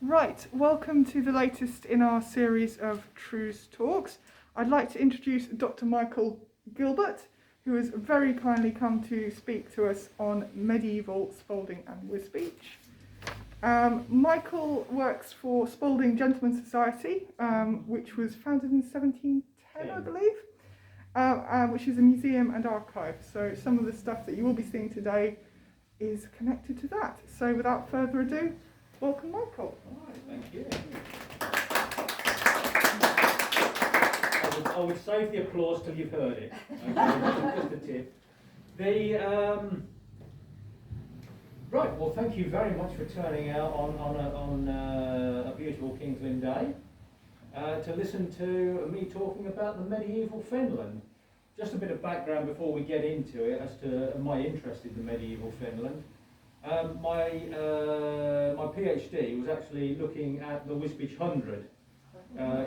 Right, welcome to the latest in our series of Truths Talks. I'd like to introduce Dr Michael Gilbert, who has very kindly come to speak to us on medieval Spalding and Wisbech. Michael works for Spalding Gentlemen's Society, which was founded in 1710, I believe, which is a museum and archive. So some of the stuff that you will be seeing today is connected to that. So without further ado, welcome, Michael. All right, thank you. I would save the applause till you've heard it. Okay, just a tip. Right, well, thank you very much for turning out on a beautiful King's Lynn day to listen to me talking about the medieval Fenland. Just a bit of background before we get into it as to my interest in the medieval Fenland. My PhD was actually looking at the Wisbech 100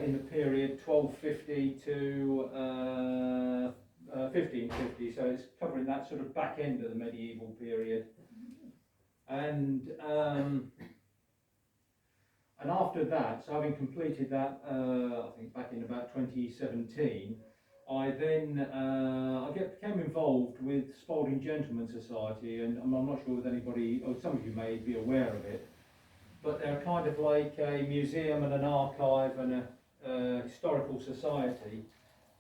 in the period 1250 to 1550, so it's covering that sort of back end of the medieval period. And after that, so having completed that, I think back in about 2017, I then became involved with Spalding Gentlemen's Society, and I'm not sure if anybody, or some of you may be aware of it, but they're kind of like a museum and an archive and a historical society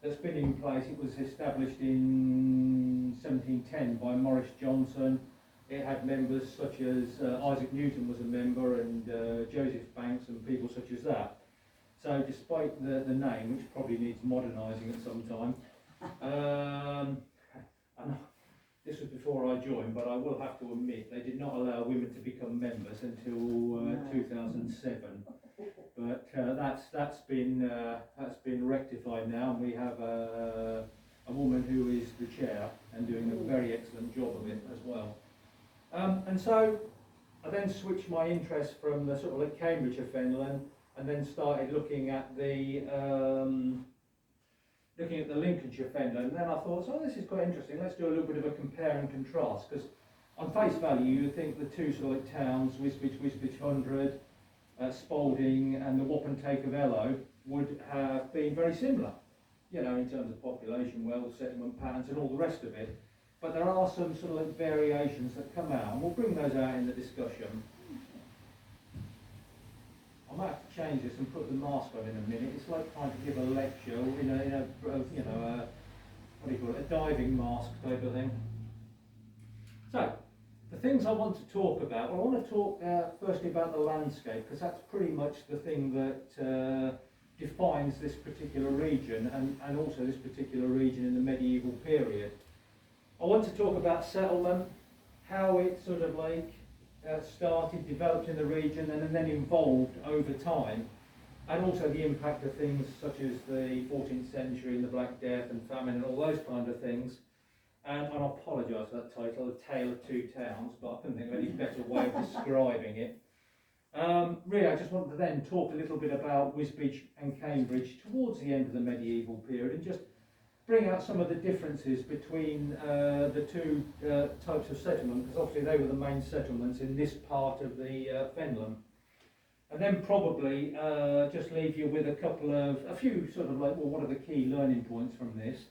that's been in place. It was established in 1710 by Maurice Johnson. It had members such as Isaac Newton was a member, and Joseph Banks and people such as that. So despite the name, which probably needs modernising at some time, and this was before I joined, but I will have to admit they did not allow women to become members until 2007. But that's been rectified now, and we have a woman who is the chair and doing a very excellent job of it as well. And so I then switched my interest from the sort of like Cambridge of Fenland, and then started looking at the Lincolnshire Fenland. And then I thought, oh, this is quite interesting. Let's do a little bit of a compare and contrast, because on face value, you would think the two sort of like towns, Wisbech 100, Spalding, and the Wapentake of Ellow, would have been very similar, you know, in terms of population, wealth, settlement patterns, and all the rest of it. But there are some sort of like variations that come out, and we'll bring those out in the discussion. I might have to change this and put the mask on in a minute. It's like trying to give a lecture in a you know, what do you call it, a diving mask type of thing. So, the things I want to talk about, well, I want to talk firstly about the landscape, because that's pretty much the thing that defines this particular region, and also this particular region in the medieval period. I want to talk about settlement, how it sort of like started, developed in the region, and then evolved over time, and also the impact of things such as the 14th century and the Black Death and famine and all those kind of things. And I apologise for that title, A Tale of Two Towns, but I couldn't think of any better way of describing it. Really, I just wanted to then talk a little bit about Wisbech and Cambridge towards the end of the medieval period, and just bring out some of the differences between the two types of settlement, because obviously they were the main settlements in this part of the Fenland. And then probably just leave you with a few sort of like, well, what are the key learning points from this?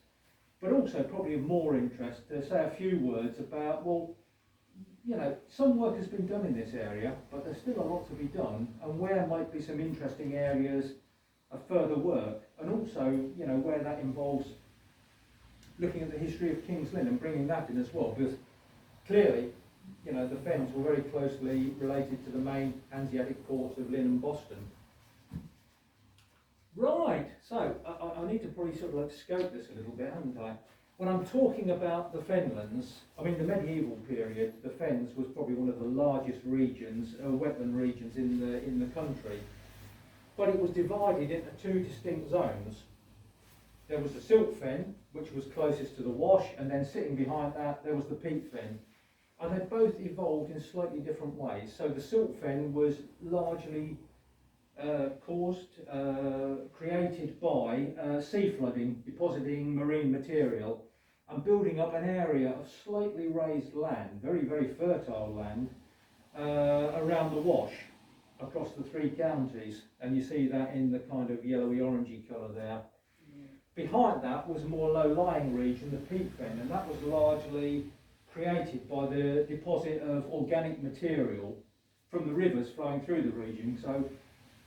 But also probably of more interest to say a few words about, well, you know, some work has been done in this area, but there's still a lot to be done, and where might be some interesting areas of further work, and also, you know, where that involves looking at the history of King's Lynn and bringing that in as well, because clearly, you know, the Fens were very closely related to the main Hanseatic ports of Lynn and Boston. Right, so I need to probably sort of like scope this a little bit, haven't I? When I'm talking about the Fenlands, I mean the medieval period, the Fens was probably one of the largest regions, wetland regions in the country, but it was divided into two distinct zones. There was the Silt Fen, which was closest to the Wash, and then sitting behind that there was the Peat Fen. And they both evolved in slightly different ways. So the Silt Fen was largely created by sea flooding, depositing marine material, and building up an area of slightly raised land, very, very fertile land, around the Wash. across the 3 counties, and you see that in the kind of yellowy orangey colour there. Behind that was a more low-lying region, the peat fen, and that was largely created by the deposit of organic material from the rivers flowing through the region. So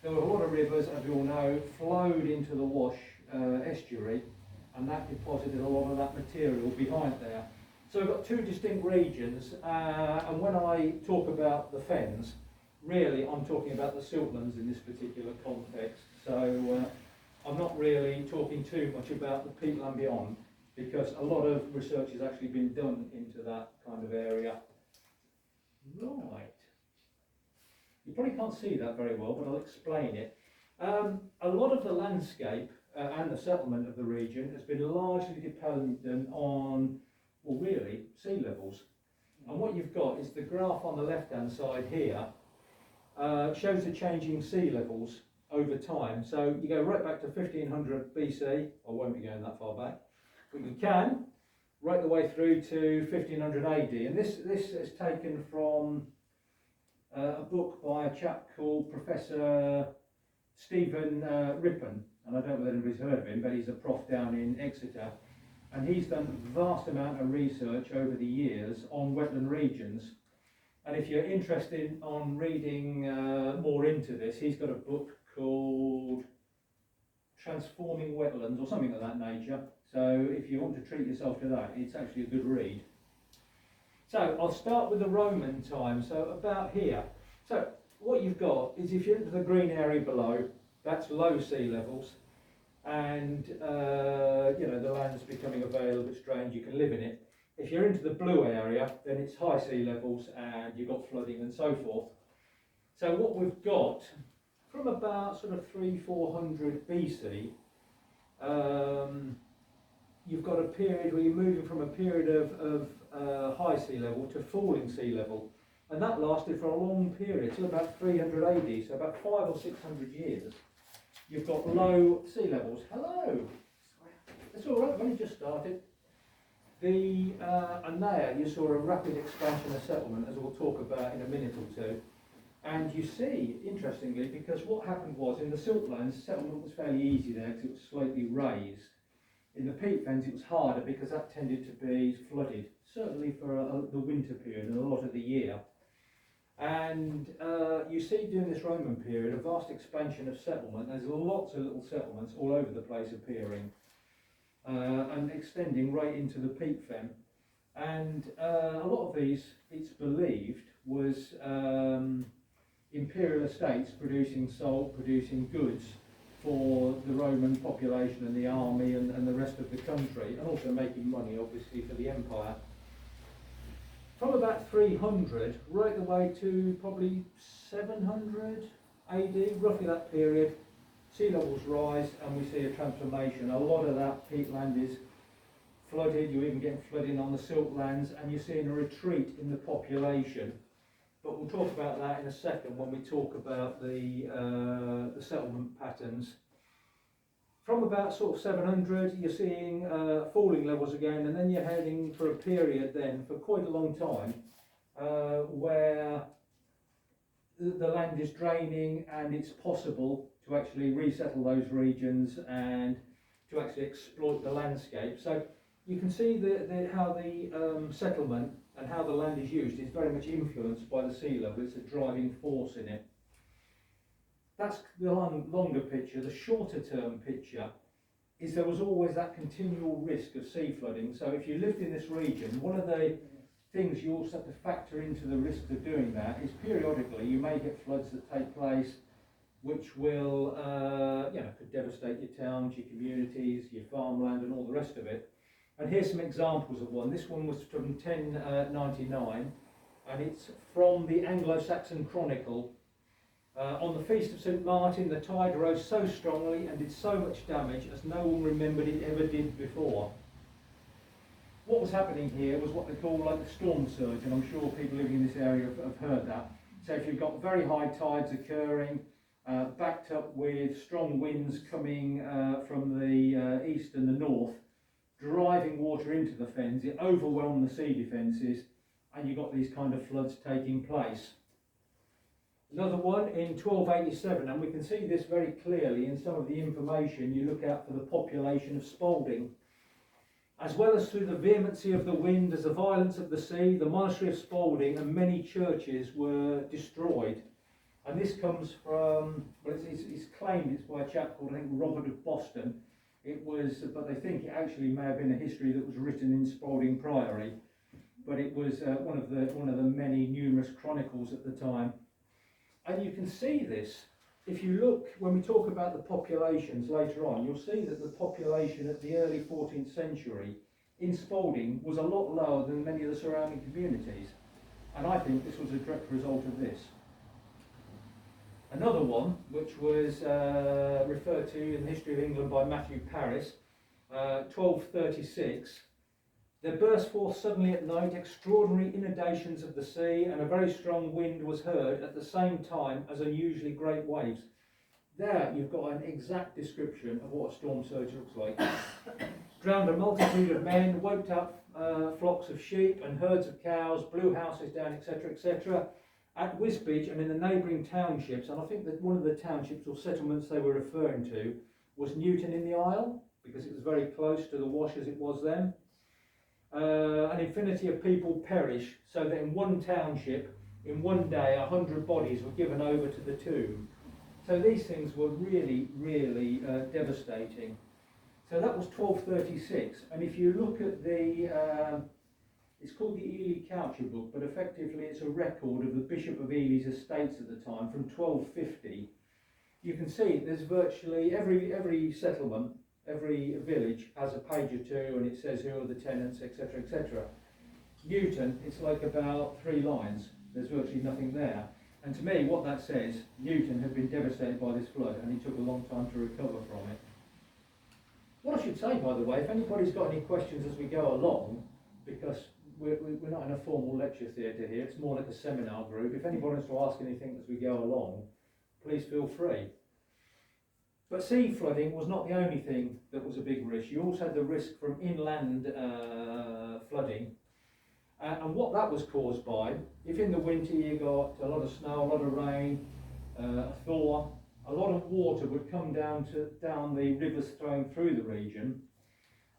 there were a lot of rivers, as we all know, flowed into the Wash estuary, and that deposited a lot of that material behind there. So we've got 2 distinct regions, and when I talk about the fens, really I'm talking about the siltlands in this particular context. So I'm not really talking too much about the peatland beyond, because a lot of research has actually been done into that kind of area. Right. You probably can't see that very well, but I'll explain it. A lot of the landscape and the settlement of the region has been largely dependent on, well, really, sea levels. And what you've got is the graph on the left-hand side here shows the changing sea levels over time. So you go right back to 1500 BC, I won't be going that far back, but you can, right the way through to 1500 AD. And this is taken from a book by a chap called Professor Stephen Rippon, and I don't know whether anybody's heard of him, but he's a prof down in Exeter, and he's done a vast amount of research over the years on wetland regions. And if you're interested on reading more into this, he's got a book called Transforming Wetlands or something of that nature. So if you want to treat yourself to that, it's actually a good read. So I'll start with the Roman time, so about here. So what you've got is, if you're into the green area below, that's low sea levels, and you know, the land's becoming a vale of its drains, you can live in it. If you're into the blue area, then it's high sea levels and you've got flooding and so forth. So what we've got from about sort of 300–400 BC, you've got a period where you're moving from a period of high sea level to falling sea level, and that lasted for a long period till about 300 AD, so about 500 or 600 years. You've got low sea levels. Hello. It's all right. I've only just started. And there you saw a rapid expansion of settlement, as we'll talk about in a minute or two. And you see, interestingly, because what happened was, in the siltlands, settlement was fairly easy there because it was slightly raised. In the peat fens it was harder because that tended to be flooded, certainly for the winter period and a lot of the year. And you see during this Roman period a vast expansion of settlement. There's lots of little settlements all over the place appearing and extending right into the peat fen. And a lot of these, it's believed, was imperial estates producing salt, producing goods for the Roman population and the army and the rest of the country, and also making money, obviously, for the empire. From about 300 right the way to probably 700 AD, roughly that period, sea levels rise and we see a transformation. A lot of that peatland is flooded. You're even getting flooding on the siltlands, and you're seeing a retreat in the population. But we'll talk about that in a second when we talk about the settlement patterns. From about sort of 700, you're seeing falling levels again, and then you're heading for a period then for quite a long time where the land is draining, and it's possible to actually resettle those regions and to actually exploit the landscape. So you can see how the settlement and how the land is used is very much influenced by the sea level. It's a driving force in it. That's the longer picture. The shorter term picture is there was always that continual risk of sea flooding. So if you lived in this region, one of the things you also have to factor into the risks of doing that is periodically you may get floods that take place which will could devastate your towns, your communities, your farmland and all the rest of it. And here's some examples of one. This one was from 1099, and it's from the Anglo-Saxon Chronicle. On the Feast of St. Martin, the tide rose so strongly and did so much damage as no one remembered it ever did before. What was happening here was what they call like the storm surge, and I'm sure people living in this area have heard that. So if you've got very high tides occurring, backed up with strong winds coming from the east and the north, driving water into the fens, it overwhelmed the sea defences, and you got these kind of floods taking place. Another one in 1287, and we can see this very clearly in some of the information. You look out for the population of Spalding. As well as through the vehemency of the wind, as the violence of the sea, the monastery of Spalding and many churches were destroyed. And this comes from, well, it's claimed it's by a chap called, I think, Robert of Boston. It was, but they think it actually may have been a history that was written in Spalding Priory. But it was one of the many numerous chronicles at the time. And you can see this. If you look, when we talk about the populations later on, you'll see that the population at the early 14th century in Spalding was a lot lower than many of the surrounding communities. And I think this was a direct result of this. Another one, which was referred to in the History of England by Matthew Paris, 1236, there burst forth suddenly at night extraordinary inundations of the sea, and a very strong wind was heard at the same time as unusually great waves. There you've got an exact description of what a storm surge looks like. Drowned a multitude of men, wiped out flocks of sheep and herds of cows, blew houses down, etc., etc. At Wisbech and in the neighbouring townships, and I think that one of the townships or settlements they were referring to was Newton in the Isle, because it was very close to the Wash as it was then. An infinity of people perished, so that in one township, in one day, 100 bodies were given over to the tomb. So these things were really, really devastating. So that was 1236, and if you look at the, it's called the Ely Coucher book, but effectively it's a record of the Bishop of Ely's estates at the time from 1250. You can see there's virtually every settlement, every village has a page or two, and it says who are the tenants, etc., etc. Newton, it's like about 3 lines. There's virtually nothing there. And to me, what that says, Newton had been devastated by this flood, and it took a long time to recover from it. What I should say, by the way, if anybody's got any questions as we go along, because we're not in a formal lecture theatre here, it's more like a seminar group. If anybody wants to ask anything as we go along, please feel free. But sea flooding was not the only thing that was a big risk. You also had the risk from inland flooding. And what that was caused by, if in the winter you got a lot of snow, a lot of rain, a thaw, a lot of water would come down the rivers flowing through the region,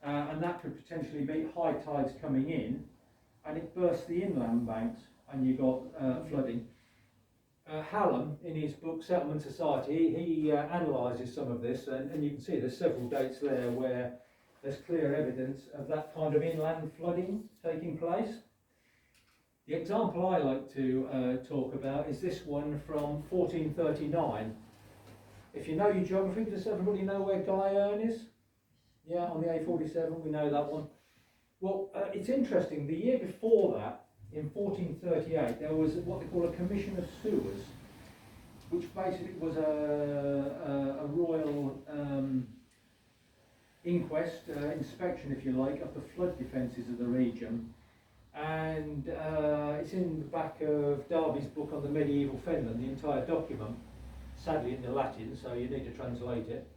and that could potentially meet high tides coming in, and it burst the inland banks, and you got flooding. Hallam, in his book Settlement Society, he analyses some of this, and you can see there's several dates there where there's clear evidence of that kind of inland flooding taking place. The example I like to talk about is this one from 1439. If you know your geography, does everybody know where Guyerne is? Yeah, on the A47, we know that one. Well, it's interesting, the year before that, in 1438, there was what they call a Commission of Sewers, which basically was a royal inquest, inspection, if you like, of the flood defences of the region. And it's in the back of Darby's book on the Medieval Fenlands, the entire document, sadly in the Latin, so you need to translate it.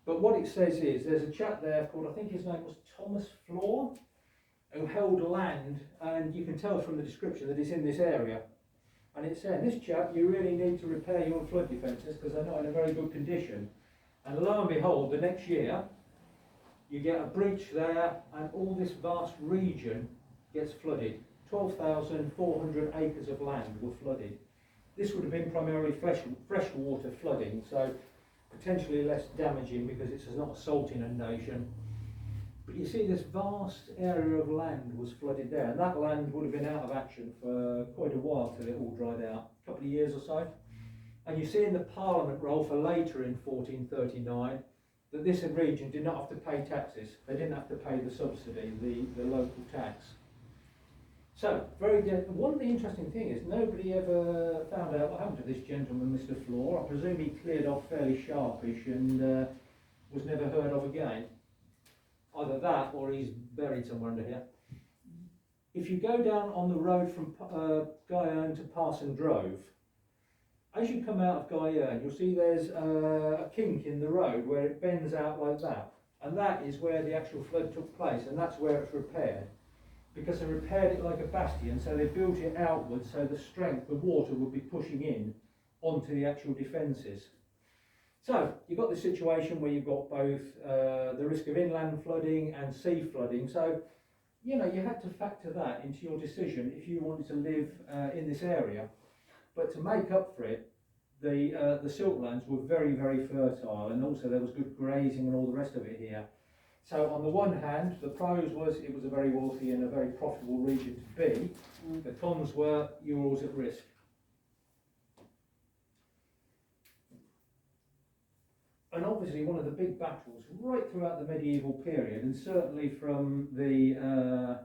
But what it says is, there's a chap there called, I think his name was Thomas Flor, who held land, and you can tell from the description that it's in this area. And it's saying, this chap, you really need to repair your flood defences because they're not in a very good condition. And lo and behold, the next year, you get a breach there, and all this vast region gets flooded. 12,400 acres of land were flooded. This would have been primarily freshwater flooding, so potentially less damaging because it's not a salt inundation. But you see, this vast area of land was flooded there, and that land would have been out of action for quite a while till it all dried out, a couple of years or so. And you see in the Parliament roll for later in 1439 that this region did not have to pay taxes. They didn't have to pay the subsidy, the local tax. So, one of the interesting things is nobody ever found out what happened to this gentleman, Mr. Flor. I presume he cleared off fairly sharpish and was never heard of again. Either that or he's buried somewhere under here. If you go down on the road from Guyerne to Parson Drove, as you come out of Guyerne, you'll see there's a kink in the road where it bends out like that. And that is where the actual flood took place, and that's where it's repaired. Because they repaired it like a bastion, so they built it outwards so the water would be pushing in onto the actual defences. So you've got this situation where you've got both the risk of inland flooding and sea flooding. So, you know, you had to factor that into your decision if you wanted to live in this area. But to make up for it, the siltlands were very, very fertile, and also there was good grazing and all the rest of it here. So on the one hand, the pros was it was a very wealthy and a very profitable region to be. The cons were you were always at risk. And obviously one of the big battles right throughout the medieval period, and certainly from the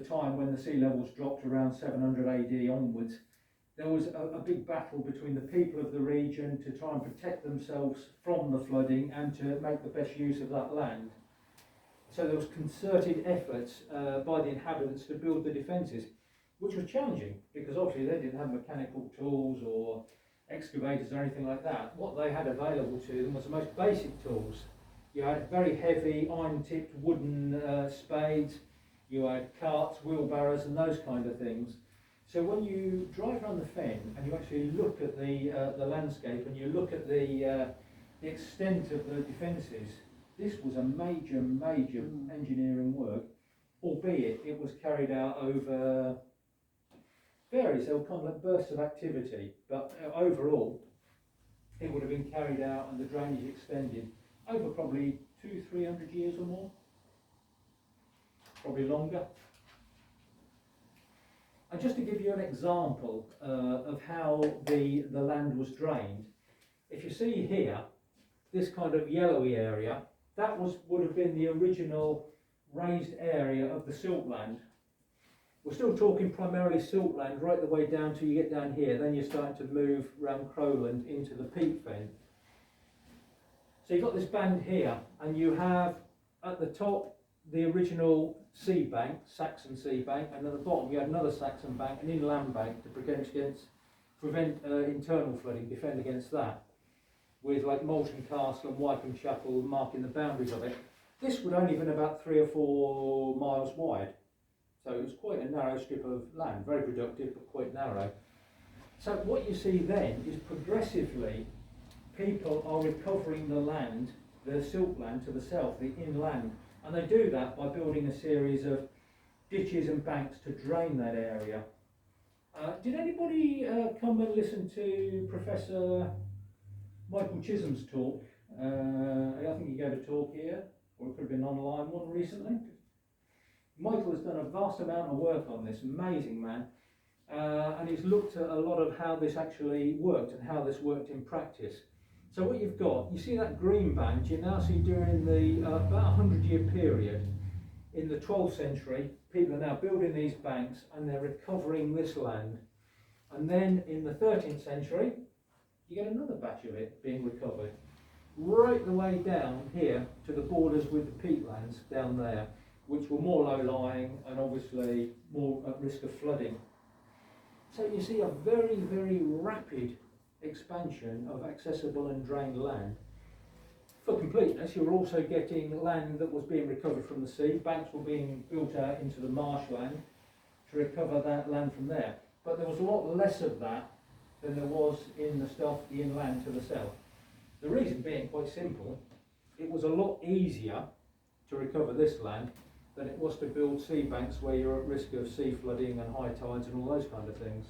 time when the sea levels dropped around 700 AD onwards, there was a big battle between the people of the region to try and protect themselves from the flooding and to make the best use of that land. So there was concerted efforts by the inhabitants to build the defences, which was challenging because obviously they didn't have mechanical tools or excavators or anything like that. What they had available to them was the most basic tools. You had very heavy iron-tipped wooden spades, you had carts, wheelbarrows and those kind of things. So when you drive around the fen and you actually look at the landscape and you look at the extent of the defences, this was a major engineering work, albeit it was carried out over various, they were kind of like bursts of activity, but overall it would have been carried out and the drainage extended over probably 200-300 years or more, probably longer. And just to give you an example of how the land was drained, if you see here, this kind of yellowy area, that would have been the original raised area of the siltland. We're still talking primarily siltland right the way down till you get down here, then you're starting to move around Crowland into the peat fen. So you've got this band here, and you have at the top the original sea bank, Saxon sea bank, and at the bottom you had another Saxon bank, an inland bank to prevent internal flooding, defend against that, with like Moulton Castle and Wycombe Chapel marking the boundaries of it. This would only have been about 3 or 4 miles wide, so it was quite a narrow strip of land, very productive but quite narrow. So what you see then is progressively people are recovering the land, the silt land to the south, the inland, and they do that by building a series of ditches and banks to drain that area. Did anybody come and listen to Professor Michael Chisholm's talk? I think he gave a talk here, or it could have been an online one recently. Michael has done a vast amount of work on this, amazing man, and he's looked at a lot of how this actually worked and how this worked in practice. So what you've got, you see that green band, you now see during the about 100-year period, in the 12th century, people are now building these banks and they're recovering this land. And then in the 13th century, you get another batch of it being recovered, right the way down here to the borders with the peatlands down there, which were more low-lying and obviously more at risk of flooding. So you see a very, very rapid expansion of accessible and drained land. For completeness, you were also getting land that was being recovered from the sea. Banks were being built out into the marshland to recover that land from there. But there was a lot less of that than there was in the stuff inland to the south. The reason being quite simple, it was a lot easier to recover this land than it was to build sea banks where you're at risk of sea flooding and high tides and all those kind of things.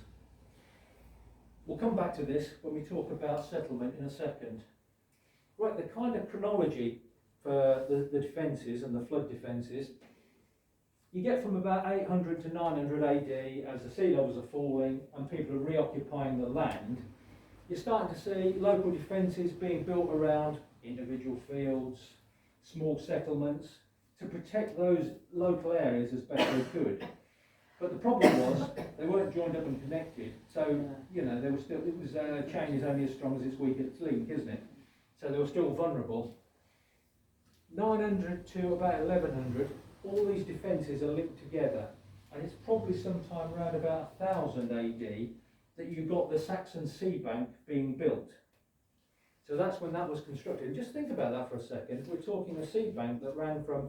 We'll come back to this when we talk about settlement in a second. Right, the kind of chronology for the defences and the flood defences, you get from about 800 to 900 AD as the sea levels are falling and people are reoccupying the land. You're starting to see local defences being built around individual fields, small settlements, to protect those local areas as best they could. But the problem was they weren't joined up and connected. So, you know, they were still, it was a chain is only as strong as its weakest link, isn't it? So they were still vulnerable. 900 to about 1100, all these defences are linked together. And it's probably sometime around about 1000 AD that you got the Saxon sea bank being built. So that's when that was constructed. And just think about that for a second. We're talking a sea bank that ran from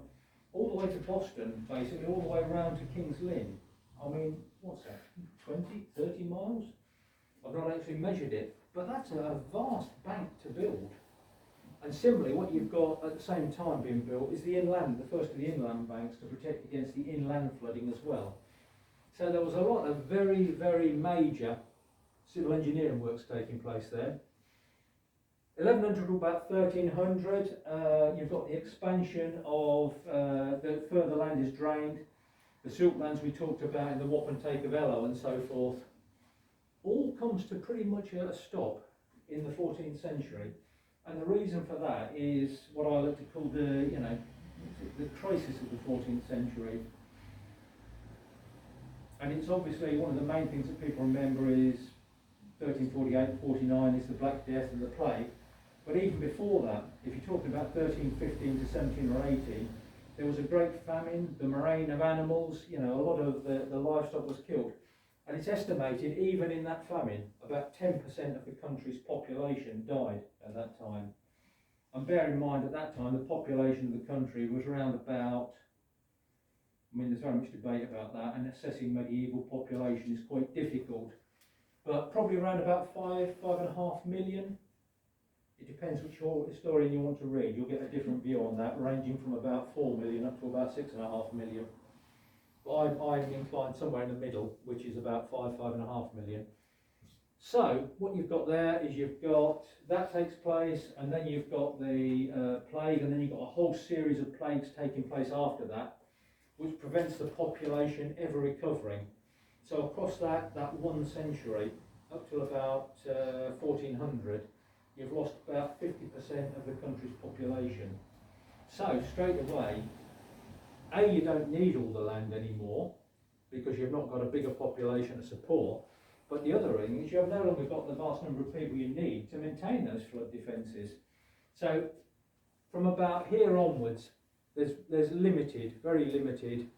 all the way to Boston, basically, all the way around to King's Lynn. I mean, what's that, 20, 30 miles? I've not actually measured it, But that's a vast bank to build. And similarly, what you've got at the same time being built is the first of the inland banks to protect against the inland flooding as well. So there was a lot of very, very major civil engineering works taking place there. 1100 to about 1300, you've got the expansion of the further land is drained, the silt lands we talked about in the Wapentake of Ello and so forth, all comes to pretty much a stop in the 14th century. And the reason for that is what I like to call the crisis of the 14th century. And it's obviously one of the main things that people remember is 1348, 49 is the Black Death and the Plague. But even before that, if you're talking about 1315 to 17 or 18, there was a great famine, the murrain of animals, a lot of the livestock was killed. And it's estimated, even in that famine, about 10% of the country's population died at that time. And bear in mind, at that time, the population of the country was around about, there's very much debate about that, and assessing medieval population is quite difficult. But probably around about 5.5 million. It depends which historian you want to read. You'll get a different view on that, ranging from about 4 million up to about 6.5 million. But I'm inclined somewhere in the middle, which is about 5.5 million. So what you've got there is that takes place, and then you've got the plague, and then you've got a whole series of plagues taking place after that, which prevents the population ever recovering. So across that 1 century, up to about 1400, you've lost about 50% of the country's population. So straight away, you don't need all the land anymore because you've not got a bigger population to support. But the other thing is you have no longer got the vast number of people you need to maintain those flood defences. So from about here onwards, there's limited, very limited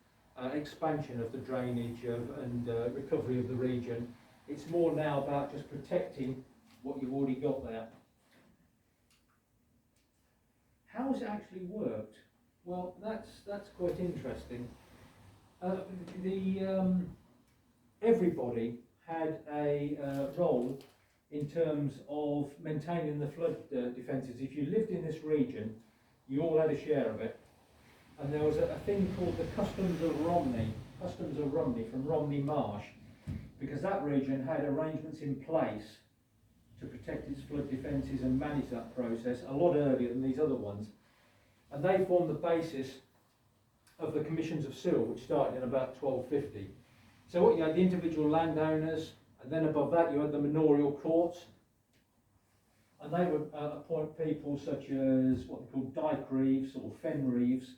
expansion of the drainage and recovery of the region. It's more now about just protecting what you've already got there. How has it actually worked? Well, that's quite interesting. Everybody had a role in terms of maintaining the flood defences. If you lived in this region, you all had a share of it. And there was a thing called the Customs of Romney from Romney Marsh, because that region had arrangements in place to protect its flood defences and manage that process a lot earlier than these other ones. And they formed the basis of the Commissions of Sewer, which started in about 1250. So what you had, the individual landowners, and then above that you had the manorial courts, and they would appoint people such as what they called dyke reeves or fen reeves,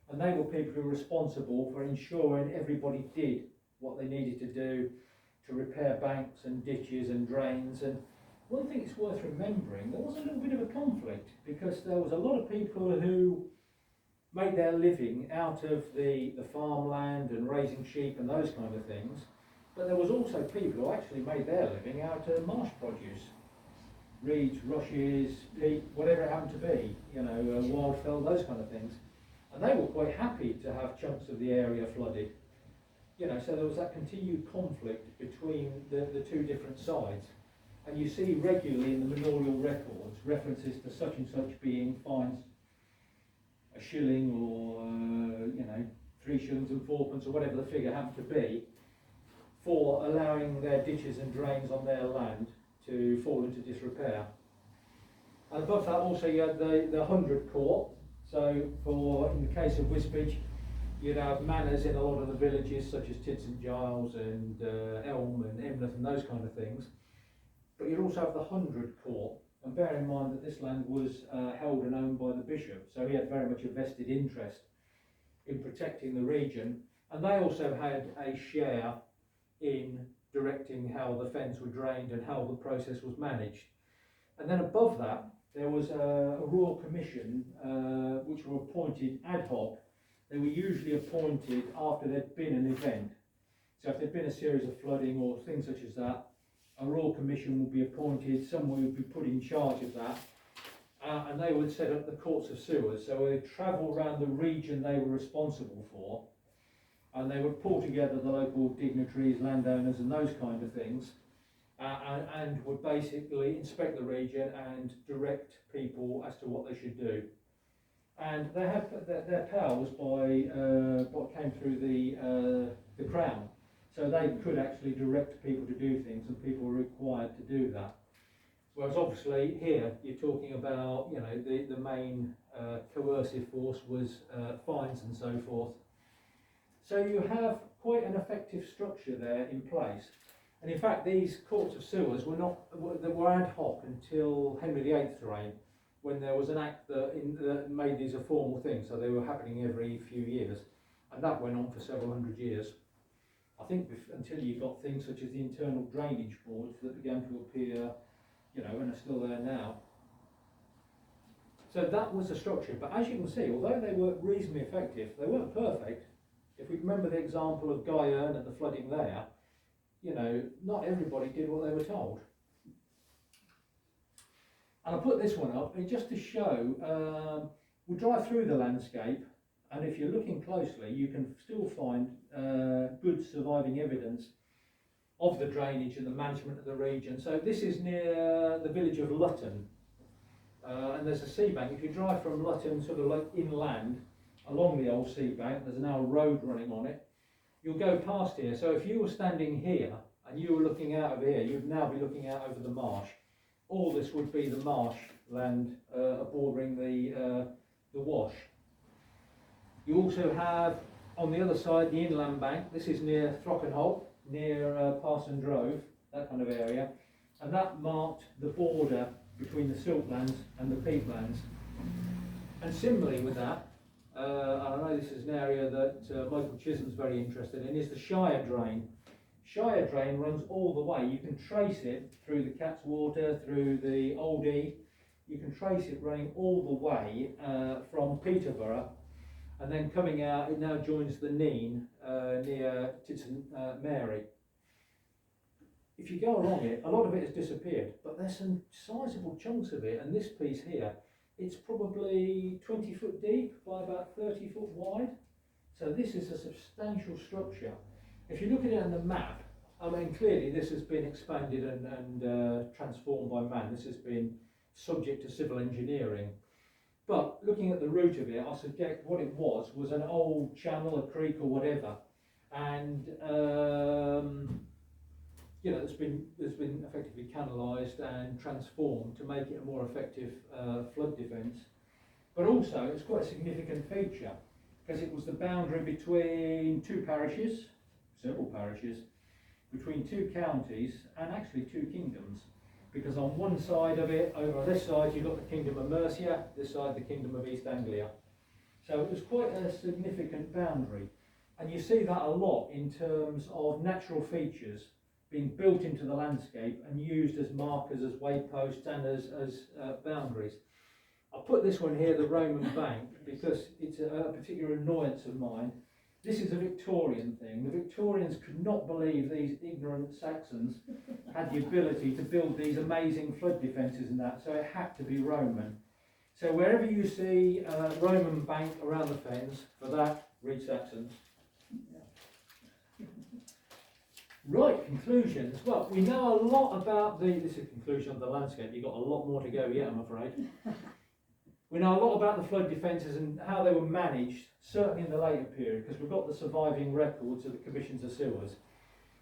and they were people who were responsible for ensuring everybody did what they needed to do to repair banks and ditches and drains. And one thing it's worth remembering, there was a little bit of a conflict, because there was a lot of people who made their living out of the farmland and raising sheep and those kind of things, but there was also people who actually made their living out of marsh produce, reeds, rushes, peat, whatever it happened to be, wildfell, those kind of things. And they were quite happy to have chunks of the area flooded. So there was that continued conflict between the two different sides. And you see regularly in the manorial records references to such and such being fined a shilling or 3 shillings and 4pence or whatever the figure happened to be, for allowing their ditches and drains on their land to fall into disrepair. And above that also you had the 100 court. So in the case of Wisbech, you'd have manors in a lot of the villages such as Tid St Giles and Elm and Emneth and those kind of things. But you'd also have the 100 court, and bear in mind that this land was held and owned by the bishop, so he had very much a vested interest in protecting the region, and they also had a share in directing how the fens were drained and how the process was managed. And then above that, there was a royal commission which were appointed ad hoc. They were usually appointed after there'd been an event. So if there'd been a series of flooding or things such as that, a royal commission would be appointed, someone would be put in charge of that, and they would set up the courts of sewers. So they'd travel around the region they were responsible for, and they would pull together the local dignitaries, landowners and those kind of things, and would basically inspect the region and direct people as to what they should do. And they have their power was by what came through the Crown. So they could actually direct people to do things, and people were required to do that. Whereas obviously here you're talking about, you know, the main coercive force was fines and so forth. So you have quite an effective structure there in place. And in fact, these courts of sewers were ad hoc until Henry VIII's reign, when there was an act that made these a formal thing. So they were happening every few years, and that went on for several hundred years. I think until you got things such as the internal drainage boards that began to appear, you know, and are still there now. So that was the structure. But as you can see, although they were reasonably effective, they weren't perfect. If we remember the example of Guyerne and the flooding there, you know, not everybody did what they were told. And I put this one up just to show, we drive through the landscape, and if you're looking closely, you can still find good surviving evidence of the drainage and the management of the region. So this is near the village of Luton, and there's a sea bank. If you drive from Luton sort of like inland along the old sea bank, there's now a road running on it. You'll go past here. So if you were standing here and you were looking out of here, you'd now be looking out over the marsh. All this would be the marsh land bordering the wash. You also have on the other side the inland bank. This is near Throckenholt, near Parson Drove, that kind of area, and that marked the border between the siltlands and the peatlands. And similarly with that, I know this is an area that Michael Chisholm's very interested in, is the Shire Drain. Shire Drain runs all the way. You can trace it through the Catswater, through the Oldie. You can trace it running all the way from Peterborough, and then coming out, it now joins the Nene near Titton Mary. If you go along it, a lot of it has disappeared, but there's some sizable chunks of it, and this piece here, it's probably 20 foot deep by about 30 foot wide. So this is a substantial structure. If you look at it on the map, I mean, clearly this has been expanded and transformed by man. This has been subject to civil engineering. But looking at the route of it, I suggest what it was an old channel, a creek or whatever. And you know, it's been effectively canalised and transformed to make it a more effective flood defence. But also, it's quite a significant feature because it was the boundary between two parishes, several parishes, between two counties and actually two kingdoms. Because on one side of it, over this side, you've got the Kingdom of Mercia, this side the Kingdom of East Anglia. So it was quite a significant boundary. And you see that a lot in terms of natural features being built into the landscape and used as markers, as wayposts and as boundaries. I put this one here, the Roman Bank, because it's a particular annoyance of mine. This is a Victorian thing. The Victorians could not believe these ignorant Saxons had the ability to build these amazing flood defences and that, so it had to be Roman. So wherever you see a Roman bank around the fens, for that, read Saxons. Right, conclusions. Well, we know a lot about this is a conclusion of the landscape. You've got a lot more to go yet, I'm afraid. We know a lot about the flood defences and how they were managed, certainly in the later period, because we've got the surviving records of the commissions of sewers.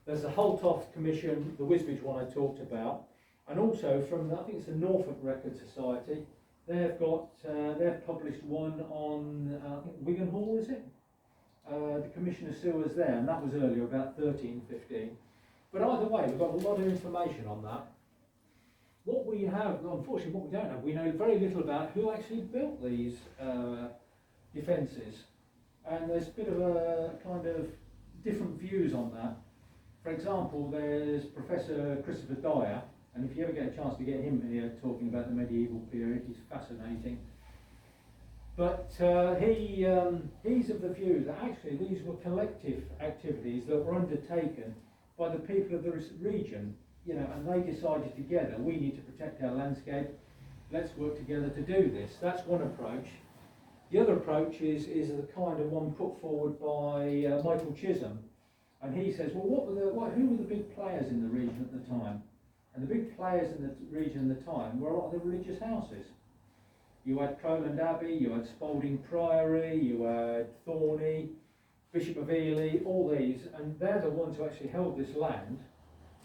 There's the Holtoft Commission, the Wisbech one I talked about, and also from, I think it's the Norfolk Record Society, they've published one on, I think Wigan Hall, is it? The Commission of Sewers there, and that was earlier, about 1315. But either way, we've got a lot of information on that. What we have, unfortunately what we don't have, we know very little about who actually built these defences. And there's a bit of a kind of different views on that. For example, there's Professor Christopher Dyer, and if you ever get a chance to get him here talking about the medieval period, he's fascinating. But he's of the view that actually these were collective activities that were undertaken by the people of the region, you know, and they decided together, we need to protect our landscape, let's work together to do this. That's one approach. The other approach is the kind of one put forward by Michael Chisholm, and he says, well, who were the big players in the region at the time? And the big players in the region at the time were a lot of the religious houses. You had Crowland Abbey, you had Spalding Priory, you had Thorney, Bishop of Ely, all these, and they're the ones who actually held this land,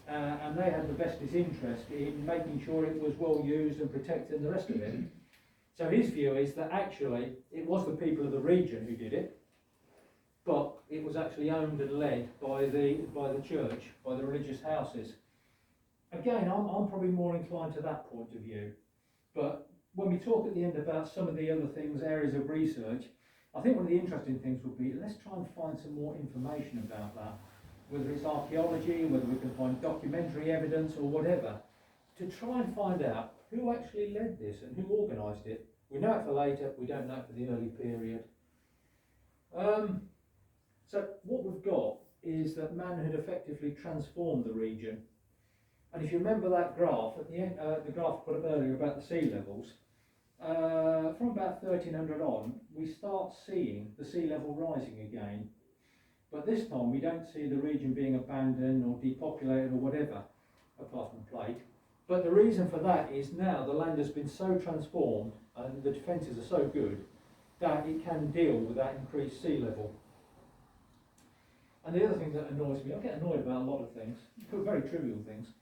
and they had the vested interest in making sure it was well used and protected and the rest of it. So his view is that actually it was the people of the region who did it, but it was actually owned and led by the church, by the religious houses. Again, I'm probably more inclined to that point of view, but when we talk at the end about some of the other things, areas of research, I think one of the interesting things would be, let's try and find some more information about that, whether it's archaeology, whether we can find documentary evidence or whatever, to try and find out who actually led this and who organised it. We know it for later, we don't know it for the early period. So what we've got is that man had effectively transformed the region. And if you remember that graph, at the end, the graph I put up earlier about the sea levels, from about 1300 on, we start seeing the sea level rising again. But this time we don't see the region being abandoned or depopulated or whatever, apart from plague. But the reason for that is now the land has been so transformed and the defences are so good that it can deal with that increased sea level. And the other thing that annoys me, I get annoyed about a lot of things, very trivial things.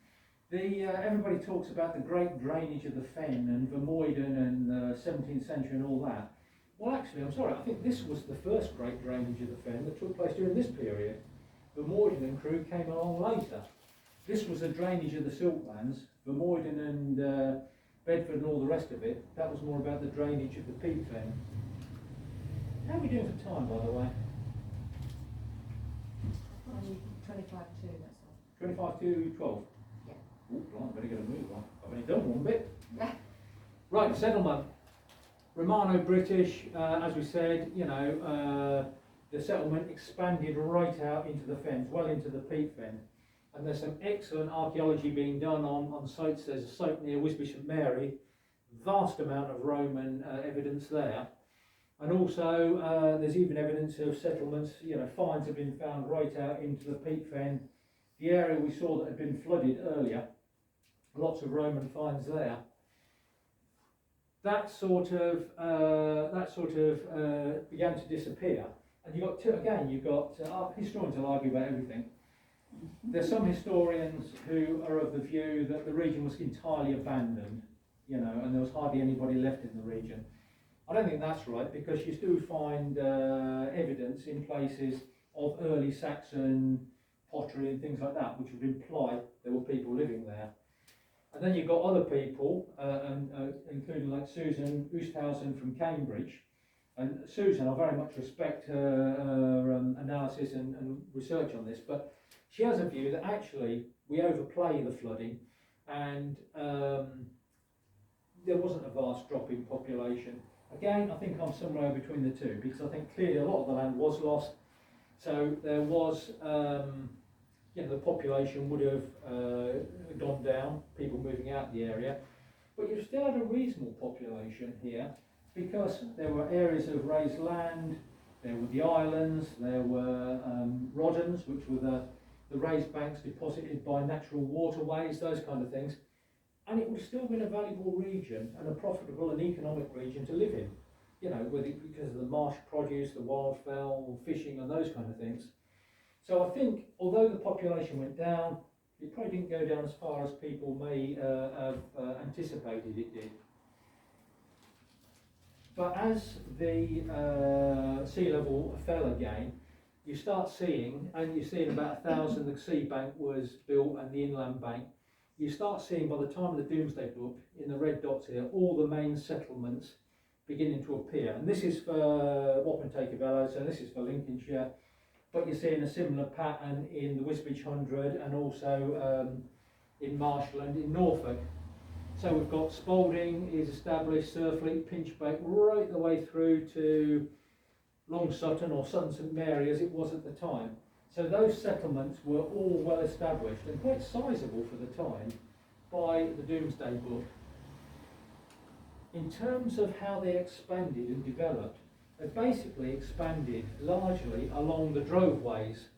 Everybody talks about the great drainage of the Fen and Vermuyden and the 17th century and all that. Well, actually, I'm sorry, I think this was the first great drainage of the Fen that took place during this period. Vermuyden and crew came along later. This was the drainage of the siltlands. Vermuyden and Bedford and all the rest of it, that was more about the drainage of the peat fen. How are we doing for time, by the way? 25 to, that's all. 25 to 12? Yeah. Oh, right, better get a move on. I've only done one bit. Yeah. Right, settlement. Romano-British, as we said, you know, the settlement expanded right out into the fens, well into the peat fen. And there's some excellent archaeology being done on sites. There's a site near Wisbech St Mary, vast amount of Roman evidence there. And also there's even evidence of settlements, you know, finds have been found right out into the peat fen. The area we saw that had been flooded earlier, lots of Roman finds there. That sort of began to disappear. And you got historians will argue about everything. There's some historians who are of the view that the region was entirely abandoned, you know, and there was hardly anybody left in the region. I don't think that's right, because you do find evidence in places of early Saxon pottery and things like that, which would imply there were people living there. And then you've got other people, including like Susan Oosthausen from Cambridge. And Susan, I very much respect her analysis and research on this, but she has a view that actually we overplay the flooding, and there wasn't a vast drop in population. Again, I think I'm somewhere between the two, because I think clearly a lot of the land was lost, so there was, you know, the population would have gone down, people moving out the area, but you still had a reasonable population here, because there were areas of raised land, there were the islands, there were roddens, which were the raised banks deposited by natural waterways, those kind of things. And it would have still been a valuable region and a profitable and economic region to live in, you know, because of the marsh produce, the wildfowl, fishing and those kind of things. So I think, although the population went down, it probably didn't go down as far as people may have anticipated it did. But as the sea level fell again, you start seeing, and you're seeing about 1,000, the sea bank was built and the inland bank. You start seeing by the time of the Domesday Book, in the red dots here, all the main settlements beginning to appear. And this is for Wapentake-Vellow, so this is for Lincolnshire. But you're seeing a similar pattern in the Wisbech Hundred and also in Marshland in Norfolk. So we've got Spalding is established, Surfleet, Pinchbeck, right the way through to Long Sutton or Sutton St Mary as it was at the time. So those settlements were all well established and quite sizable for the time by the Domesday Book. In terms of how they expanded and developed, they basically expanded largely along the droveways.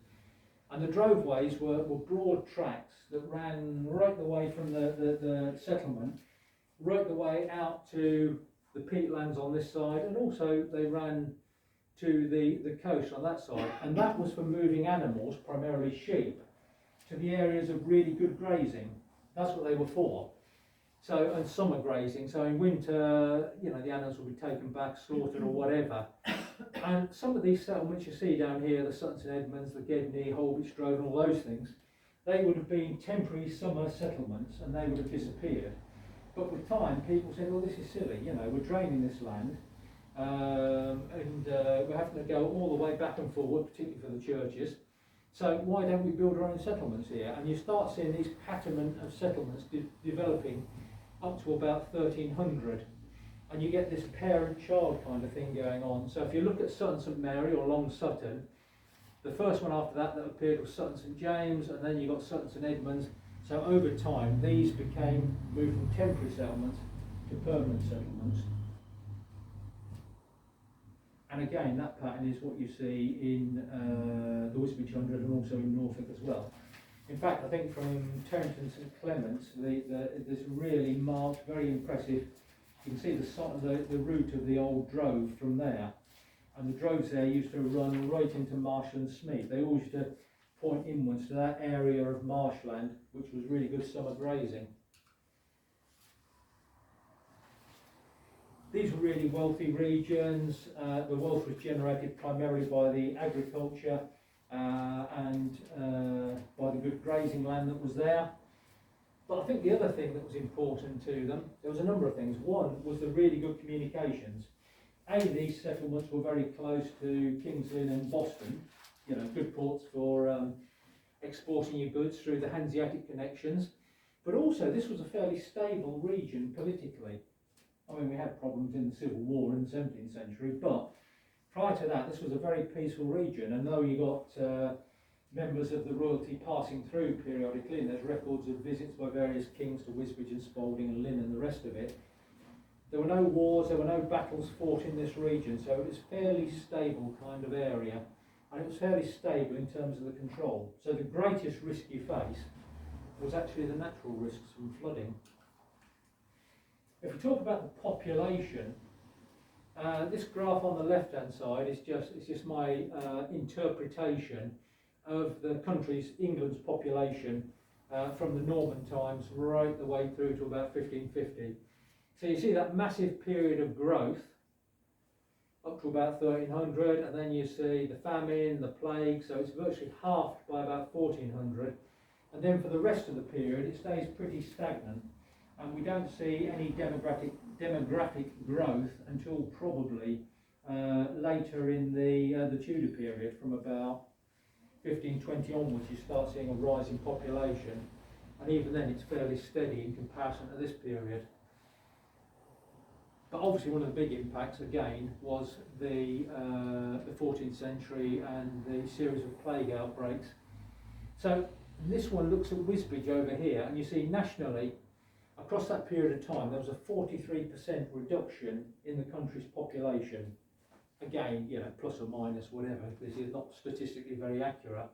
And the droveways were broad tracks that ran right the way from the settlement, right the way out to the peatlands on this side, and also they ran to the coast on that side. And that was for moving animals, primarily sheep, to the areas of really good grazing. That's what they were for. So, and summer grazing, so in winter, you know, the animals will be taken back, slaughtered or whatever. And some of these settlements you see down here, the Sutton St Edmunds, the Gedney, Holbeach Drove and all those things, they would have been temporary summer settlements and they would have disappeared. But with time, people said, well, this is silly, you know, we're draining this land and we're having to go all the way back and forward, particularly for the churches. So why don't we build our own settlements here? And you start seeing these pattern of settlements developing up to about 1300. And you get this parent-child kind of thing going on. So if you look at Sutton St Mary or Long Sutton, the first one after that appeared was Sutton St James, and then you got Sutton St Edmunds. So over time, these became moved from temporary settlements to permanent settlements. And again, that pattern is what you see in the Wisbech Hundred and also in Norfolk as well. In fact, I think from Terrington to St Clements, there's really marked, very impressive. You can see the route of the old drove from there. And the droves there used to run right into Marsh and Smeeth. They always used to point inwards to that area of marshland, which was really good summer grazing. These were really wealthy regions. The wealth was generated primarily by the agriculture and by the good grazing land that was there. But I think the other thing that was important to them, there was a number of things. One was the really good communications. These settlements were very close to King's Lynn and Boston, you know, good ports for exporting your goods through the Hanseatic connections. But also this was a fairly stable region politically. I mean, we had problems in the Civil War in the 17th century, but prior to that, this was a very peaceful region. And though you got members of the royalty passing through periodically, and there's records of visits by various kings to Wisbech and Spalding and Lynn and the rest of it, there were no wars, there were no battles fought in this region, so it was a fairly stable kind of area, and it was fairly stable in terms of the control. So the greatest risk you face was actually the natural risks from flooding. If we talk about the population, this graph on the left-hand side is just my interpretation of the country's, England's population from the Norman times right the way through to about 1550. So you see that massive period of growth up to about 1300, and then you see the famine, the plague, so it's virtually halved by about 1400. And then for the rest of the period, it stays pretty stagnant. And we don't see any demographic growth until probably later in the Tudor period, from about 1520 onwards. You start seeing a rise in population, and even then it's fairly steady in comparison to this period. But obviously one of the big impacts again was the 14th century and the series of plague outbreaks. So this one looks at Wisbech over here, and you see nationally, across that period of time, there was a 43% reduction in the country's population. Again, you know, plus or minus, whatever, this is not statistically very accurate.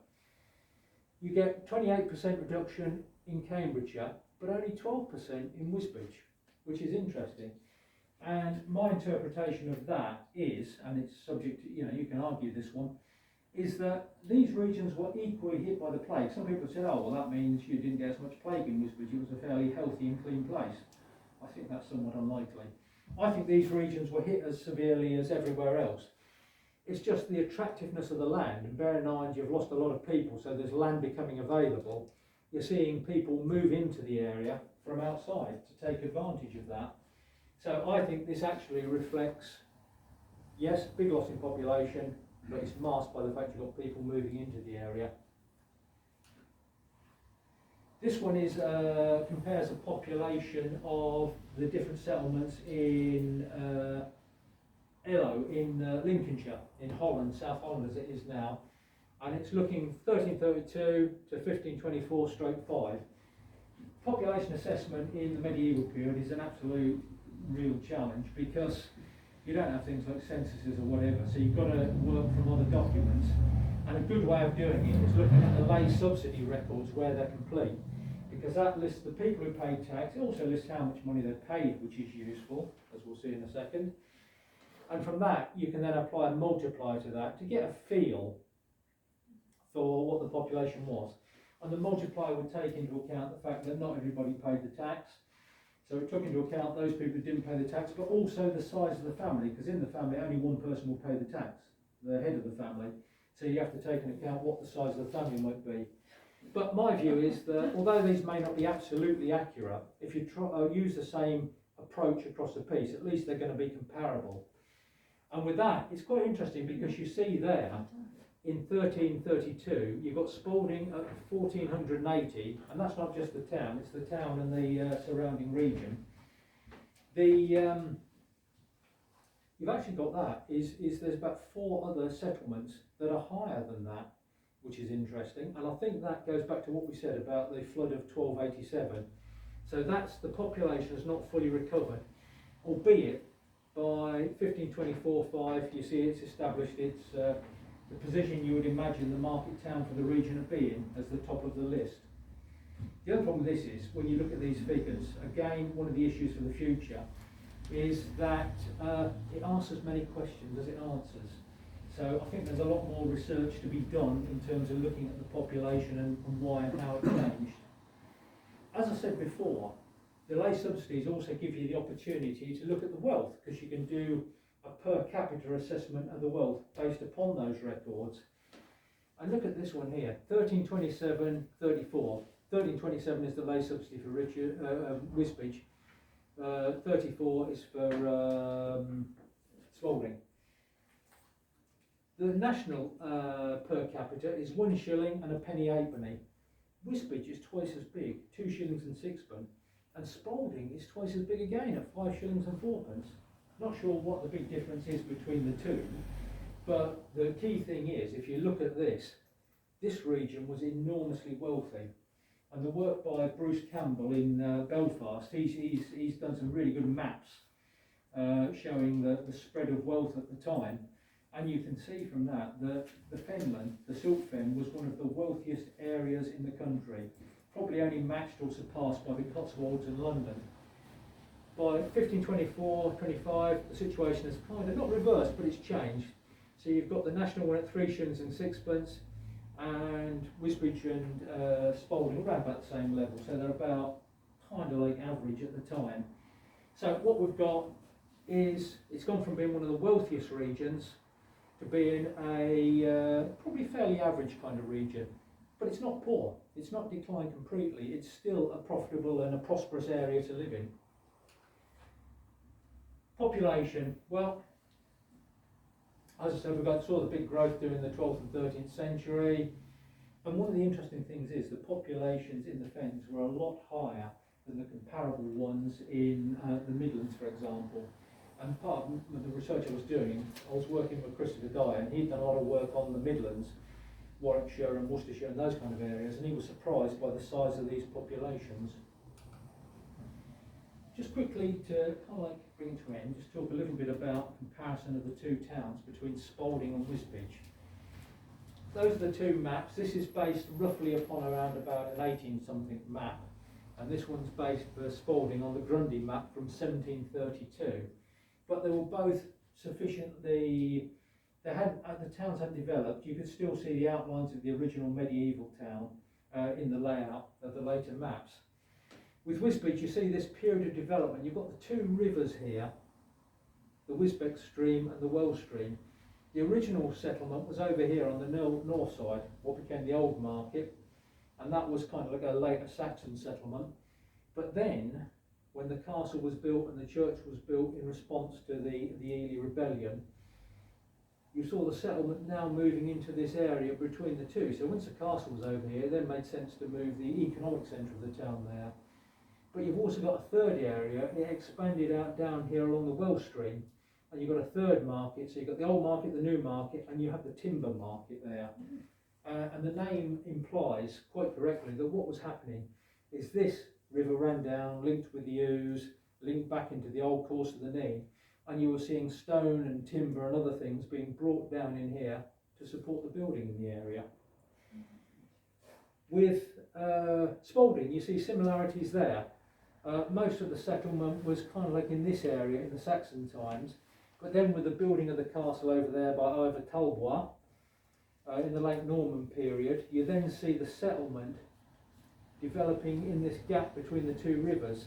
You get 28% reduction in Cambridgeshire, but only 12% in Wisbech, which is interesting. And my interpretation of that is, and it's subject to, you know, you can argue this one, is that these regions were equally hit by the plague. Some people said, oh, well, that means you didn't get as much plague in Wisbech, it was a fairly healthy and clean place. I think that's somewhat unlikely. I think these regions were hit as severely as everywhere else. It's just the attractiveness of the land, and bear in mind you've lost a lot of people, so there's land becoming available. You're seeing people move into the area from outside to take advantage of that. So I think this actually reflects, yes, big loss in population, but it's masked by the fact you've got people moving into the area. This one is compares the population of the different settlements in Illow, in Lincolnshire, in Holland, South Holland as it is now, and it's looking 1332 to 1524/5. Population assessment in the medieval period is an absolute real challenge, because You don't have things like censuses or whatever, so you've got to work from other documents. And a good way of doing it is looking at the lay subsidy records where they're complete, because that lists the people who paid tax. It also lists how much money they paid, which is useful, as we'll see in a second. And from that, you can then apply a multiplier to that to get a feel for what the population was. And the multiplier would take into account the fact that not everybody paid the tax. So it took into account those people who didn't pay the tax, but also the size of the family, because in the family only one person will pay the tax, the head of the family. So you have to take into account what the size of the family might be. But my view is that although these may not be absolutely accurate, if you use the same approach across the piece, at least they're going to be comparable. And with that, it's quite interesting because you see there, in 1332, you've got Spalding at 1480, and that's not just the town, it's the town and the surrounding region. You've actually got that, there's about 4 other settlements that are higher than that, which is interesting, and I think that goes back to what we said about the flood of 1287. So that's, the population has not fully recovered, albeit by 1524-5, you see it's established its the position you would imagine the market town for the region of being as the top of the list. The other problem with this is, when you look at these figures, again, one of the issues for the future is that it asks as many questions as it answers. So I think there's a lot more research to be done in terms of looking at the population and why and how it changed. As I said before, the lay subsidies also give you the opportunity to look at the wealth, because you can do a per capita assessment of the wealth based upon those records. And look at this one here, 1327, 34. 1327 is the lay subsidy for Wisbech. 34 is for Spalding. The national per capita is 1 shilling and a penny 8penny. Wisbech is twice as big, 2 shillings and 6pence, and Spalding is twice as big again at 5 shillings and 4pence. Not sure what the big difference is between the two, but the key thing is, if you look at this region was enormously wealthy, and the work by Bruce Campbell in Belfast, he's done some really good maps showing the spread of wealth at the time, and you can see from that that the Fenland, the Silt Fen, was one of the wealthiest areas in the country, probably only matched or surpassed by the Cotswolds and London. By 1524-25, the situation has kind of not reversed, but it's changed. So you've got the national one at 3 shillings and 6pence, and Wisbech and Spalding around about the same level. So they're about kind of like average at the time. So what we've got is, it's gone from being one of the wealthiest regions to being a probably fairly average kind of region. But it's not poor, it's not declined completely, it's still a profitable and a prosperous area to live in. Population, well, as I said, saw the big growth during the 12th and 13th century, and one of the interesting things is the populations in the Fens were a lot higher than the comparable ones in the Midlands, for example. And part of the research I was doing, I was working with Christopher Dyer, and he'd done a lot of work on the Midlands, Warwickshire and Worcestershire and those kind of areas, and he was surprised by the size of these populations. Just quickly to kind of like bring it to an end, just talk a little bit about the comparison of the two towns between Spalding and Wisbech. Those are the two maps. This is based roughly upon around about an 18-something map, and this one's based for Spalding on the Grundy map from 1732. But they were both sufficiently, the towns hadn't developed. You could still see the outlines of the original medieval town in the layout of the later maps. With Wisbech, you see this period of development. You've got the two rivers here, the Wisbech stream and the Well stream. The original settlement was over here on the north side, what became the Old Market, and that was kind of like a later Saxon settlement. But then, when the castle was built and the church was built in response to the Ely Rebellion, you saw the settlement now moving into this area between the two. So once the castle was over here, it then made sense to move the economic centre of the town there. But you've also got a third area. It expanded out down here along the Well stream, and you've got a third market. So you've got the Old Market, the New Market, and you have the Timber Market there. And the name implies, quite correctly, that what was happening is this river ran down, linked with the Ouse, linked back into the old course of the Nene, and you were seeing stone and timber and other things being brought down in here to support the building in the area. With Spalding, you see similarities there. Most of the settlement was kind of like in this area in the Saxon times, but then with the building of the castle over there by Ivor Talbois in the late Norman period, you then see the settlement developing in this gap between the two rivers.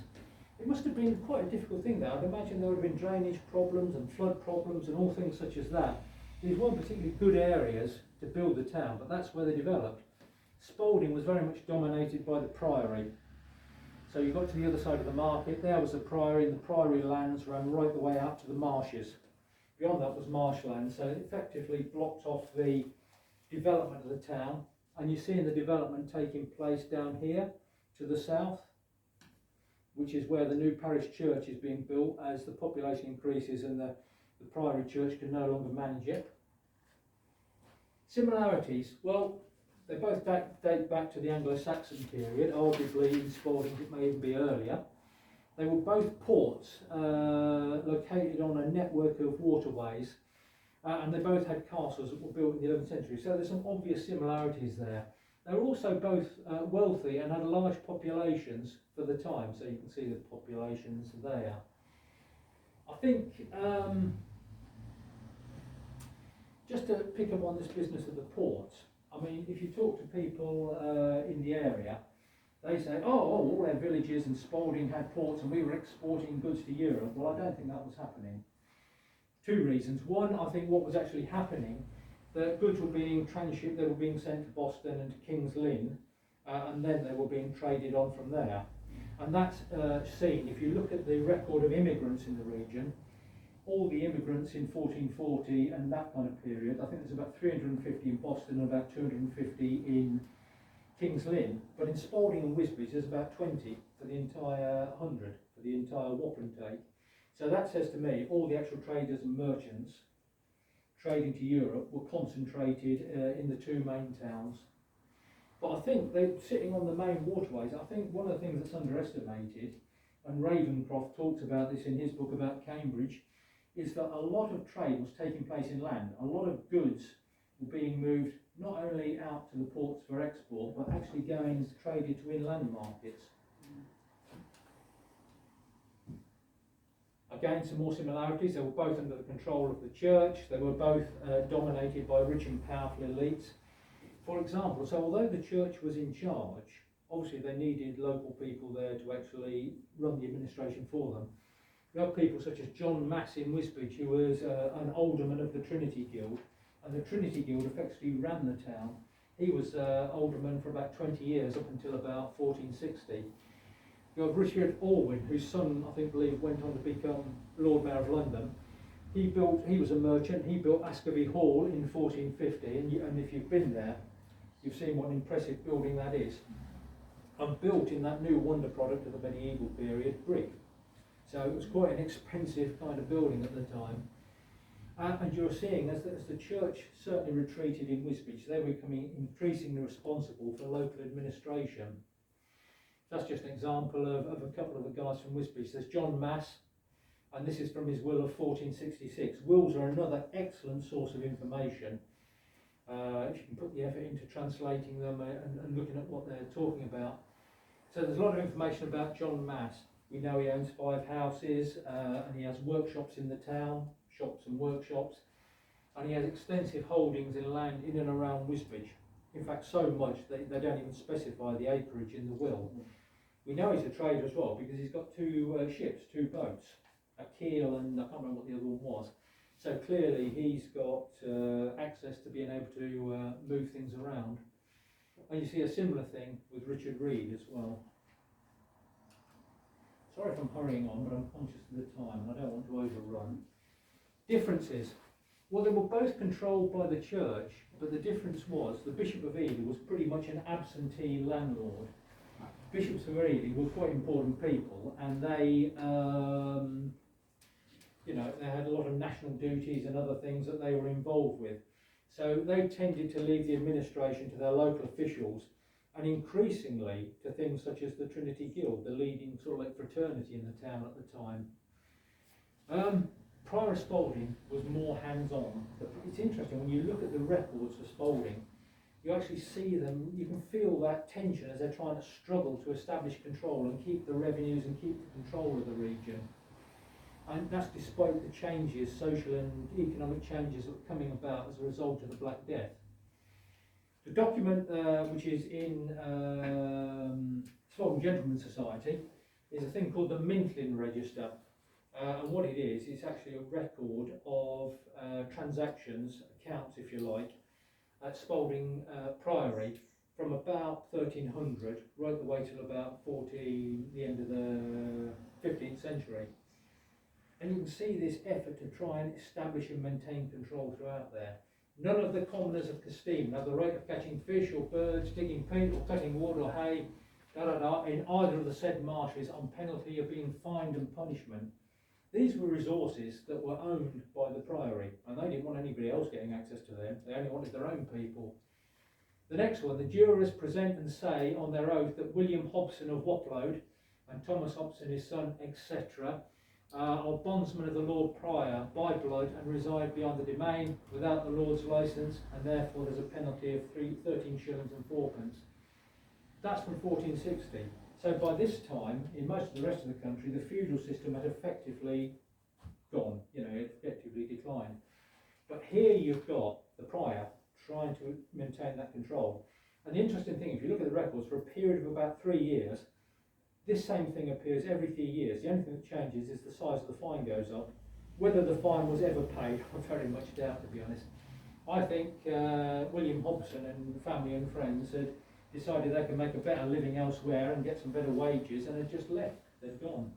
It must have been quite a difficult thing there. I'd imagine there would have been drainage problems and flood problems and all things such as that. These weren't particularly good areas to build the town, but that's where they developed. Spalding was very much dominated by the priory. So you got to the other side of the market, there was the priory, and the priory lands ran right the way out to the marshes. Beyond that was marshland, so it effectively blocked off the development of the town. And you see in the development taking place down here to the south, which is where the new parish church is being built as the population increases and the priory church can no longer manage it. Similarities, well, they both date back to the Anglo-Saxon period, arguably in Spalding it may even be earlier. They were both ports located on a network of waterways, and they both had castles that were built in the 11th century, so there's some obvious similarities there. They were also both wealthy and had large populations for the time, so you can see the populations there. I think, just to pick up on this business of the ports, I mean, if you talk to people in the area, they say, oh, all their villages and Spalding had ports and we were exporting goods to Europe. Well, I don't think that was happening. Two reasons. One, I think what was actually happening, the goods were being transshipped, they were being sent to Boston and to King's Lynn, and then they were being traded on from there. And that's seen, if you look at the record of immigrants in the region, all the immigrants in 1440 and that kind of period, I think there's about 350 in Boston and about 250 in King's Lynn, but in Spalding and Wisbech there's about 20 for the entire 100, for the entire wapentake. So that says to me all the actual traders and merchants trading to Europe were concentrated in the two main towns. But I think they're sitting on the main waterways. I think one of the things that's underestimated, and Ravencroft talks about this in his book about Cambridge, is that a lot of trade was taking place inland. A lot of goods were being moved not only out to the ports for export, but actually going traded to inland markets. Again, some more similarities. They were both under the control of the church. They were both dominated by rich and powerful elites. For example, so although the church was in charge, obviously they needed local people there to actually run the administration for them. We have people such as John Mass in Wisbech, who was an alderman of the Trinity Guild, and the Trinity Guild effectively ran the town. He was alderman for about 20 years, up until about 1460. You have Richard Orwin, whose son, I believe, went on to become Lord Mayor of London. He was a merchant, he built Ascovy Hall in 1450, and if you've been there, you've seen what an impressive building that is. And built in that new wonder product of the medieval period, brick. So it was quite an expensive kind of building at the time. And you're seeing, as the church certainly retreated in Wisbech, they were becoming increasingly responsible for local administration. That's just an example of a couple of the guys from Wisbech. There's John Mass, and this is from his will of 1466. Wills are another excellent source of information. If you can put the effort into translating them and looking at what they're talking about. So there's a lot of information about John Mass. We know he owns 5 houses, and he has workshops in the town, shops and workshops, and he has extensive holdings in land in and around Wisbech. In fact, so much that they don't even specify the acreage in the will. We know he's a trader as well because he's got 2 ships, 2 boats, a keel and I can't remember what the other one was. So clearly he's got access to being able to move things around. And you see a similar thing with Richard Reed as well. Sorry if I'm hurrying on, but I'm conscious of the time and I don't want to overrun. Differences. Well, they were both controlled by the church, but the difference was the Bishop of Ely was pretty much an absentee landlord. Bishops of Ely were quite important people, and they, they had a lot of national duties and other things that they were involved with. So they tended to leave the administration to their local officials, and increasingly to things such as the Trinity Guild, the leading sort of like fraternity in the town at the time. Prior Spalding was more hands-on. It's interesting, when you look at the records for Spalding, you actually see them, you can feel that tension as they're trying to struggle to establish control and keep the revenues and keep the control of the region. And that's despite the changes, social and economic changes that were coming about as a result of the Black Death. The document which is in Spalding Gentlemen's Society is a thing called the Mintlin Register. And what it is, it's actually a record of transactions, accounts if you like, at Spalding Priory from about 1300 right the way till about the end of the 15th century. And you can see this effort to try and establish and maintain control throughout there. None of the commoners of Castine have the right of catching fish or birds, digging peat or cutting wood or hay, in either of the said marshes on penalty of being fined and punishment. These were resources that were owned by the priory, and they didn't want anybody else getting access to them. They only wanted their own people. The next one, the jurors present and say on their oath that William Hobson of Waplode and Thomas Hobson his son, etc., are bondsmen of the Lord Prior by blood and reside beyond the domain without the Lord's licence, and therefore there's a penalty of 13 shillings and fourpence. That's from 1460. So by this time, in most of the rest of the country, the feudal system had effectively gone, it effectively declined. But here you've got the prior trying to maintain that control. And the interesting thing, if you look at the records, for a period of about 3 years, this same thing appears every 3 years. The only thing that changes is the size of the fine goes up. Whether the fine was ever paid, I very much doubt, to be honest. I think William Hobson and family and friends had decided they could make a better living elsewhere and get some better wages, and had just left. They'd gone.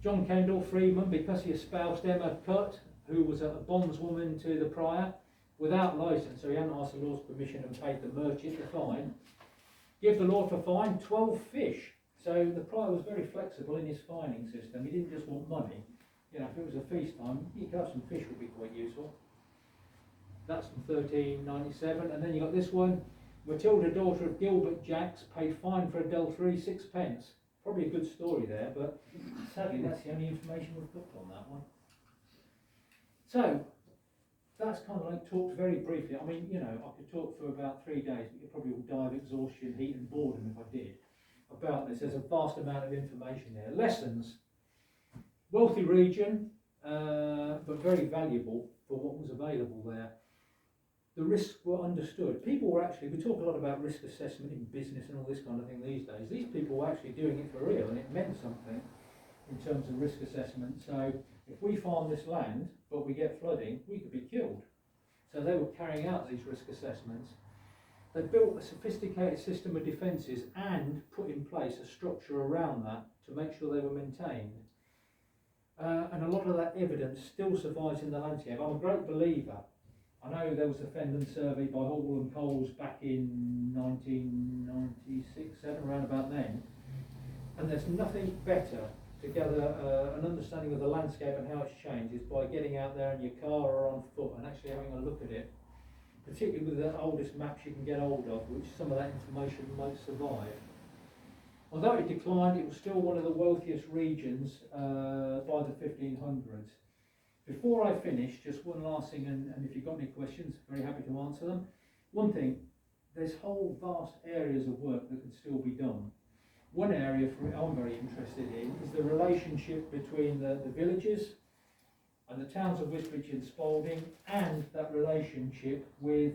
John Kendall, freeman, because he espoused Emma Cutt, who was a bondswoman to the prior, without licence, so he hadn't asked the Lord's permission and paid the merchant the fine. Give the Lord for fine 12 fish. So the prior was very flexible in his fining system. He didn't just want money. If it was a feast time, you could have some fish, would be quite useful. That's from 1397, and then you got this one. Matilda, daughter of Gilbert Jacks, paid fine for adultery 6 pence. Probably a good story there, but sadly that's the only information we've got on that one. So that's kind of like talked very briefly. I mean, I could talk for about 3 days, but you probably will die of exhaustion, heat and boredom if I did about this. There's a vast amount of information there. Lessons. Wealthy region, but very valuable for what was available there. The risks were understood. People were actually, we talk a lot about risk assessment in business and all this kind of thing these days. These people were actually doing it for real, and it meant something in terms of risk assessment. So if we farm this land, but we get flooding, we could be killed. So they were carrying out these risk assessments. They built a sophisticated system of defences and put in place a structure around that to make sure they were maintained. And a lot of that evidence still survives in the landscape. I'm a great believer. I know there was a Fenland survey by Hall and Coles back in 1996, 7, around about then. And there's nothing better to gather an understanding of the landscape and how it's changed is by getting out there in your car or on foot and actually having a look at it. Particularly with the oldest maps you can get hold of, which some of that information might survive. Although it declined, it was still one of the wealthiest regions by the 1500s. Before I finish, just one last thing, and if you've got any questions, very happy to answer them. One thing, there's whole vast areas of work that can still be done. One area I'm very interested in is the relationship between the villages and the towns of Wisbech and Spalding, and that relationship with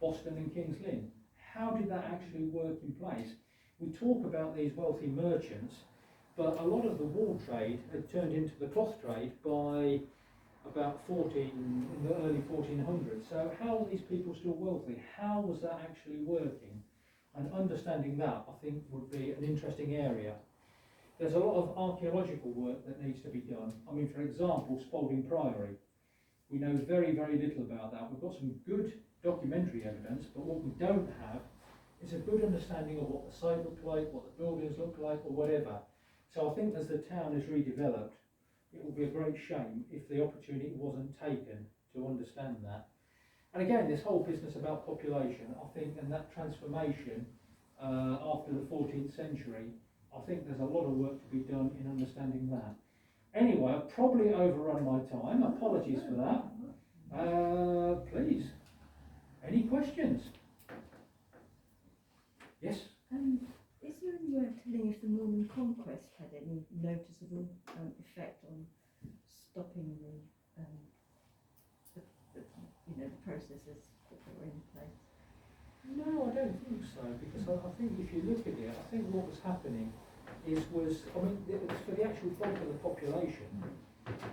Boston and King's Lynn. How did that actually work in place? We talk about these wealthy merchants, but a lot of the wool trade had turned into the cloth trade by about in the early 1400s. So how are these people still wealthy? How was that actually working? And understanding that, I think, would be an interesting area. There's a lot of archaeological work that needs to be done. I mean, for example, Spalding Priory. We know very, very little about that. We've got some good documentary evidence, but what we don't have is a good understanding of what the site looked like, what the buildings looked like, or whatever. So I think as the town is redeveloped, it will be a great shame if the opportunity wasn't taken to understand that. And again, this whole business about population, I think, and that transformation after the 14th century, I think there's a lot of work to be done in understanding that. Anyway, I've probably overrun my time. Apologies for that. Please, any questions? Yes? Is there any way of telling if the Norman conquest had any noticeable effect on stopping the processes that were in place? No, I don't think so, because I think if you look at it, I think what was happening for the actual bulk of the population,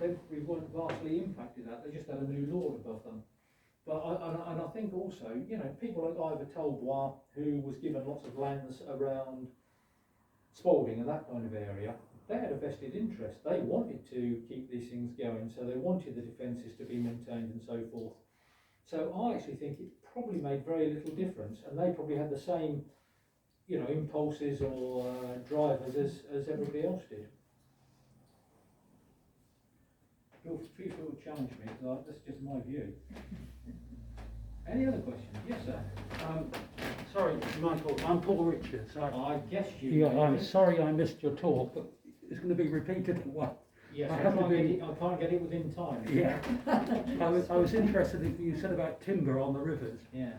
they probably weren't vastly impacted that, they just had a new lord above them. But I think also, people like Ivor Talbois, who was given lots of lands around Spalding and that kind of area, they had a vested interest. They wanted to keep these things going, so they wanted the defences to be maintained and so forth. So I actually think it probably made very little difference, and they probably had the same, impulses or drivers as everybody else did. Feel free to challenge me, because that's just my view. Any other questions? Yes, sir. Sorry, Michael, I'm Paul Richards. I guess you. Yeah, I'm sorry I missed your talk, but it's going to be repeated at once. Yes, I I have to can't get it within time. Yeah. I was interested in what you said about timber on the rivers. Yeah.